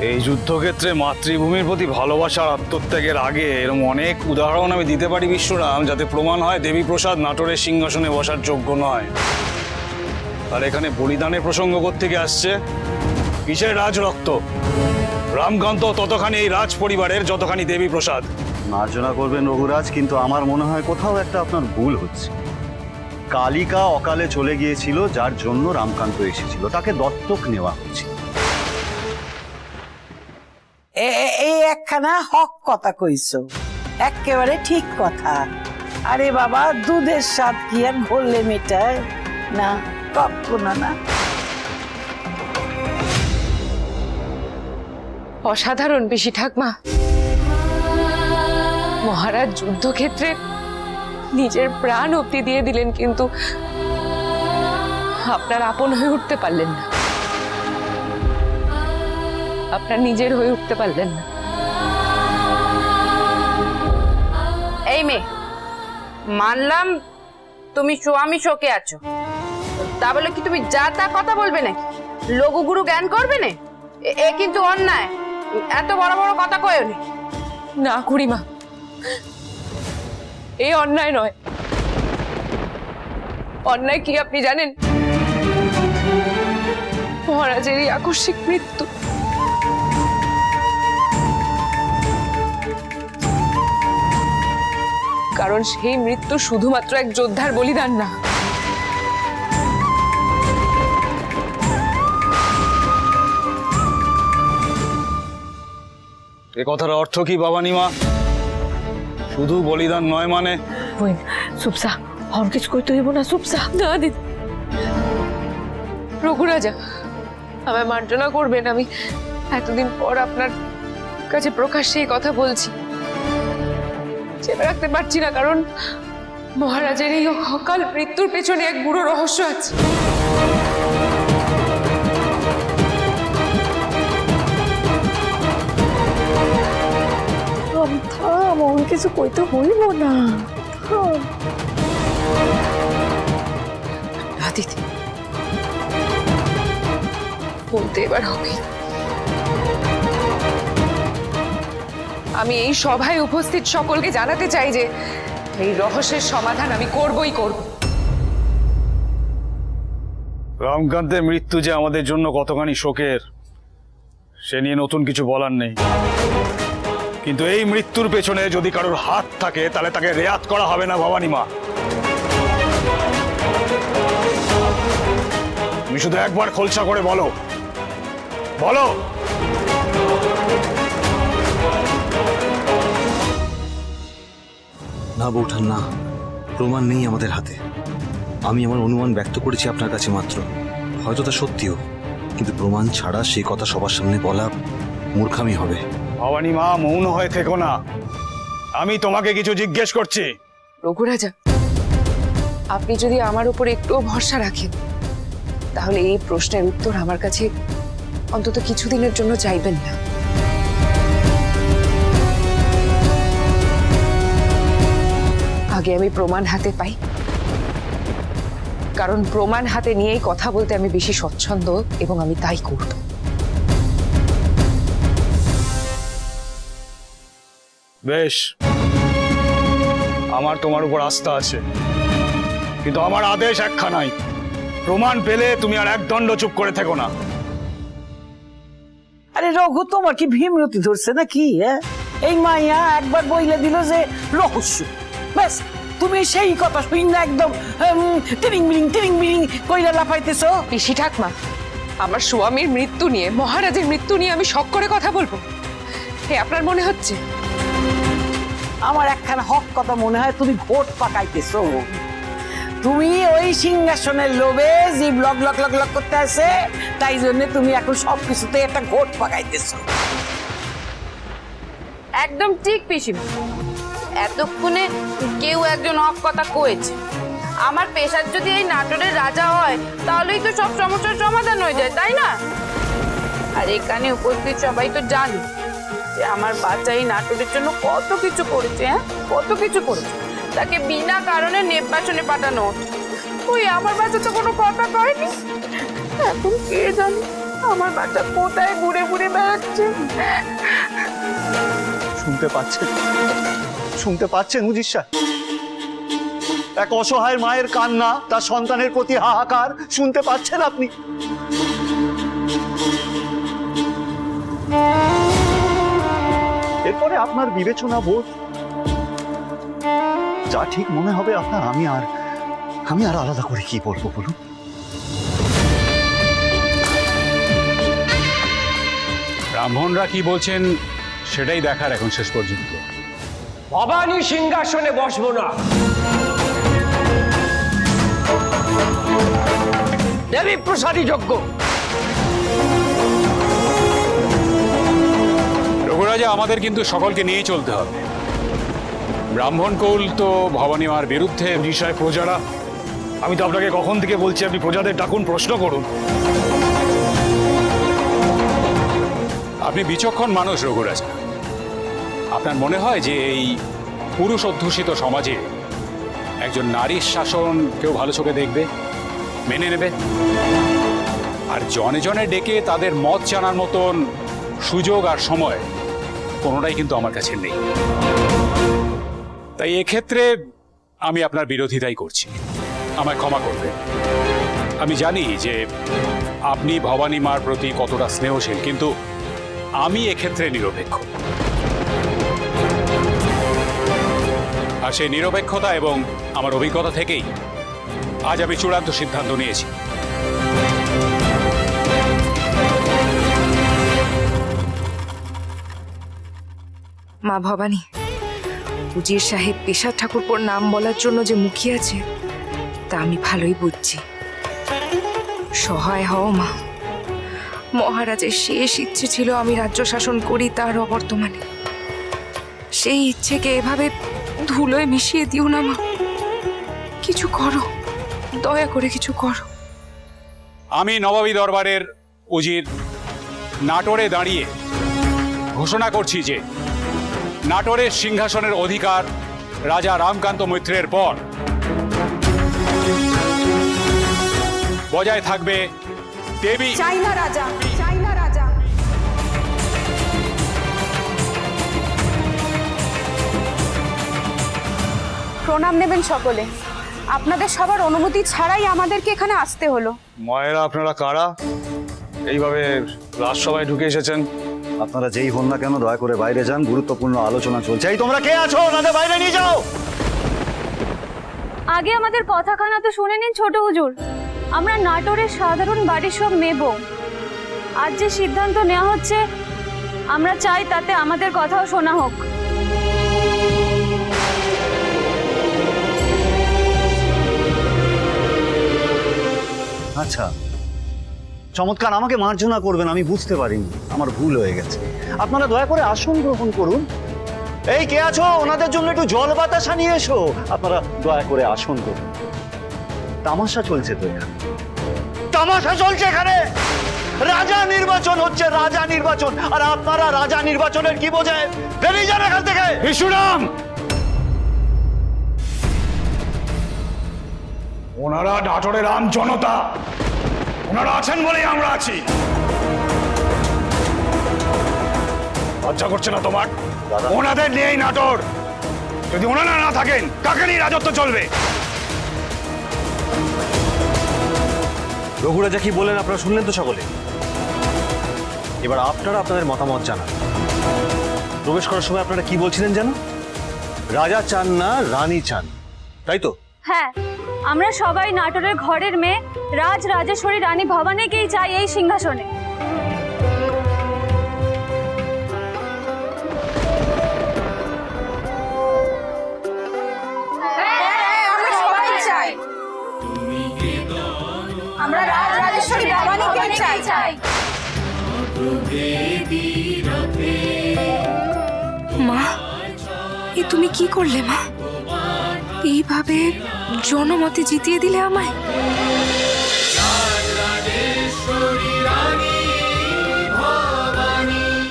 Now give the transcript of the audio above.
এই যুদ্ধক্ষেত্রে মাতৃভূমির প্রতি ভালোবাসার আত্মত্যাগের আগে এরকম অনেক উদাহরণ আমি দিতে পারি বিশ্বরাম, যাতে প্রমাণ হয় দেবীপ্রসাদ নাটোরের সিংহাসনে বসার যোগ্য নয়। আর এখানে বলিদানের প্রসঙ্গ কোত্থেকে আসছে? কিসের রাজরক্ত? রামকান্ত ততখানি এই রাজ পরিবারের যতখানি দেবীপ্রসাদ। মার্জনা করবেন রঘুরাজ, কিন্তু আমার মনে হয় কোথাও একটা আপনার ভুল হচ্ছে। কালিকা অকালে চলে গিয়েছিল, যার জন্য রামকান্ত এসেছিল, তাকে দত্তক নেওয়া হচ্ছে। এই একখানা হক কথা কইছো, একেবারে ঠিক কথা। আরে বাবা, দুধের স্বাদ কি আর ঘোললে মেটায়? না, কখনো না। অসাধারণ পিসি ঠাকমা। মহারাজ যুদ্ধক্ষেত্রে নিজের প্রাণ অব্দি দিয়ে দিলেন, কিন্তু আপনার আপন হয়ে উঠতে পারলেন না, আপনার নিজের হয়ে উঠতে পারলেন না। এই মেয়ে, মানলাম তুমি স্বামী শোকে আছো, তা বলে কি তুমি যা তা কথা বলবে নাকি? লঘুগুরু জ্ঞান করবে না? এ কিন্তু অন্যায়। এত বড় বড় কথা কয়ও নি। না খুড়িমা, এই অন্যায় নয়। অন্যায় কি আপনি জানেন? মহারাজের এই আকস্মিক মৃত্যু। কারণ সেই মৃত্যু শুধুমাত্র এক যোদ্ধার বলিদান না, এ কথার অর্থ কি বাবানিমা? শুধু বলিদান নয় মানে? সুপসা, আর কিছু কইতে হইব না। সুপসা না দিদি। রঘুরাজা, আমায় মার্জনা করবেন। আমি এতদিন পর আপনার কাছে প্রকাশ্যে এই কথা বলছি। চেপে রাখতে পারছি না, কারণ মহারাজের এই অকাল মৃত্যুর পেছনে এক বুড়ো রহস্য আছে। কিছু কইতে হইব না। দিদি, বলতে এবার হবে। আমি এই সভায় উপস্থিত সকলকে জানাতে চাই যে এই রহস্যের সমাধান আমি করবই করব। রামকান্তের মৃত্যু যে আমাদের জন্য কতখানি শোকের, সে নিয়ে নতুন কিছু বলার নেই। কিন্তু এই মৃত্যুর পেছনে যদি কারোর হাত থাকে, তাহলে তাকে রেয়াত করা হবে না ভবানীমা। তুমি শুধু একবার খোলসা করে বলো, বলো। না বৌঠান, না, প্রমাণ নেই আমাদের হাতে। আমি আমার অনুমান ব্যক্ত করেছি আপনার কাছে মাত্র। হয়তো তা সত্যিও, কিন্তু প্রমাণ ছাড়া সেই কথা সবার সামনে বলা মূর্খামি হবে। ভবানীমা, মৌন হয়ে থেকো না। আমি তোমাকে কিছু জিজ্ঞেস করছি। রঘুরাজা, আপনি যদি আমার উপর একটুও ভরসা রাখেন, তাহলে এই প্রশ্নের উত্তর আমার কাছে অন্তত কিছুদিনের জন্য চাইবেন না। আগে আমি প্রমাণ হাতে পাই, কারণ প্রমাণ হাতে নিয়েই কথা বলতে আমি বেশি স্বচ্ছন্দ, এবং আমি তাই করব। বেশ, আমার তোমার উপর আস্থা আছে, কিন্তু আমার আদেশ একখানাই। প্রমাণ পেলে তুমি আর এক দণ্ড চুপ করে থেকো না। আরে রঘু, তোমার কি ভীমরতি ধরছে নাকি? এই মাইয়া একবার বইলে দিল যে রহস্য, ব্যাস তুমি সেই কথা শুই না একদম টিরিং বিরিং কইরা লাফাইতেছো। পিসি ঠাকমা, আমার স্বামীর মৃত্যু নিয়ে, মহারাজের মৃত্যু নিয়ে আমি শখ করে কথা বলবো? হে, আপনার মনে হচ্ছে? আমার একখানা হক কথা মনে হয় তুমি ভোট পাকাইতেছো। তুমি ওই সিংহাসনের লোভে জীব লক লক লক লক করতে আছে, তাই জন্য তুমি এখন সবকিছুতে একটা ঘোট পাকাইতেছো। একদম ঠিক পিসিমা। এতক্ষণে কেউ একজন হক কথা কয়েছে। আমার পেশার যদি এই নাটোরের রাজা হয়, তাহলেই তো সব সমস্যার সমাধান হয়ে যায়, তাই না? আর এখানে উপস্থিত সবাই তো জানে যে আমার বাচ্চা এই নাটোরের জন্য কত কিছু করেছে। কত কিছু করেছে। তাকে বিনা কারণে নির্বাচনে পাঠানো। ওই আমার বাচ্চা তো কোনো কথা কয়নি। এখন কে জানে আমার বাচ্চা কোথায় ঘুরে ঘুরে বেড়াচ্ছে। শুনতে পাচ্ছেন উজির এক অসহায় মায়ের কান্না, তার সন্তানের প্রতি হাহাকার শুনতে পাচ্ছেন আপনি? এরপরে আপনার বিবেচনা বোধ যা ঠিক মনে হবে আপনার, আমি আর আলাদা করে কি বলবো বলুন? ব্রাহ্মণরা কি বলছেন সেটাই দেখার এখন শেষ পর্যন্ত। ভবানী সিংহাসনে বসবো না, দেবী প্রসাদী যজ্ঞ। রঘুরাজা, আমাদের কিন্তু সকলকে নিয়েই চলতে হবে। ব্রাহ্মণ কৌল তো ভবানী মার বিরুদ্ধে। বিষয় প্রজারা, আমি তো আপনাকে কখন থেকে বলছি আপনি প্রজাদের ডাকুন, প্রশ্ন করুন। আপনি বিচক্ষণ মানুষ রঘুরাজা। আপনার মনে হয় যে এই পুরুষ অধ্যুষিত সমাজে একজন নারীর শাসন কেউ ভালো চোখে দেখবে, মেনে নেবে? আর জনে জনে ডেকে তাদের মত জানার মতন সুযোগ আর সময় কোনোটাই কিন্তু আমার কাছে নেই। তাই এক্ষেত্রে আমি আপনার বিরোধিতাই করছি, আমায় ক্ষমা করবে। আমি জানি যে আপনি ভবানী মার প্রতি কতটা স্নেহশীল, কিন্তু আমি এক্ষেত্রে নিরপেক্ষ। আর সেই নিরপেক্ষতা এবং আমার অভিজ্ঞতা থেকেই আজ আমি চূড়ান্ত সিদ্ধান্ত নিয়েছি। মা ভবানী, উজির সাহেব পেশার ঠাকুরপোর নাম বলার জন্য যে মুখিয়ে আছে তা আমি ভালোই বুঝছি। সহায় হও মা। মহারাজের শেষ ইচ্ছে ছিল আমি রাজ্য শাসন করি তার অবর্তমানে। সেই ইচ্ছেকে এভাবে ধুলোয় মিশিয়ে দিও না মা। কিছু করো, দয়া করে কিছু করো। আমি নবাবী দরবারের উজির নাটোরে দাঁড়িয়ে ঘোষণা করছি যে নাটোরের সিংহাসনের অধিকার রাজা রামকান্ত মৈত্রের পর বজায় থাকবে দেবী। চাই না রাজা, চাই না রাজা। প্রণাম নেবেন সকলে। আপনাদের সবার অনুমতি ছাড়াই আমাদেরকে এখানে আসতে হলো। মায়েরা, আপনারা কারা? এইভাবে রাজসভায় ঢুকে এসেছেন? আপনারা যেই হন না কেন দয়া করে বাইরে যান, গুরুত্বপূর্ণ আলোচনা চলছে। এই তোমরা কে আছো? ওনাদের বাইরে নিয়ে যাও। আগে আমাদের কথাখানা তো শুনে নিন ছোট হুজুর। আমরা নাটোরের সাধারণ বাড়ির সব নেব। আজ যে সিদ্ধান্ত নেওয়া হচ্ছে আমরা চাই তাতে আমাদের কথাও শোনা হোক। আচ্ছা, চমৎকার। আমাকে মার্জনা করবেন, আমি বুঝতে পারিনি, আমার ভুল হয়ে গেছে। আপনারা দয়া করে আসন গ্রহণ করুন। এই কে আছো? ওনাদের জন্য একটু জল বাতাসা নিয়ে এসো। আপনারা দয়া করে আসন করুন। তামাশা চলছে তো এখানে, তামাশা চলছে এখানে। রাজা নির্বাচন হচ্ছে, রাজা নির্বাচন। আর আপনারা রাজা নির্বাচনের কি বোঝেন? বেরিয়ে যান এখান থেকে। বিশ্বরাম, ওনারা নাটোরের আম জনতা, ওনারা আছেন বলেই আমরা আছি। লজ্জা করছে না তোমার? ওনাদের নেই নাটোর। যদি ওনারা না থাকেন কাকে নিয়ে রাজত্ব চলবে? রঘুরাজা কি বলেন আপনারা শুনলেন তো সকলে। এবার আপনারা আপনাদের মতামত জানান। প্রবেশ করার সময় আপনারা কি বলছিলেন যেন? রাজা চান না, রানী চান, তাই তো? হ্যাঁ, আমরা সবাই নাটোরের ঘরের মেয়ে রাজ রাজেশ্বরী রানী ভবানীকেই চাই এই সিংহাসনে। আমরা রাজ রাজেশ্বরী ভবানীকেই চাই। মা, এ তুমি কি করলে মা? এইভাবে জনমতে জিতিয়ে দিলে আমায়।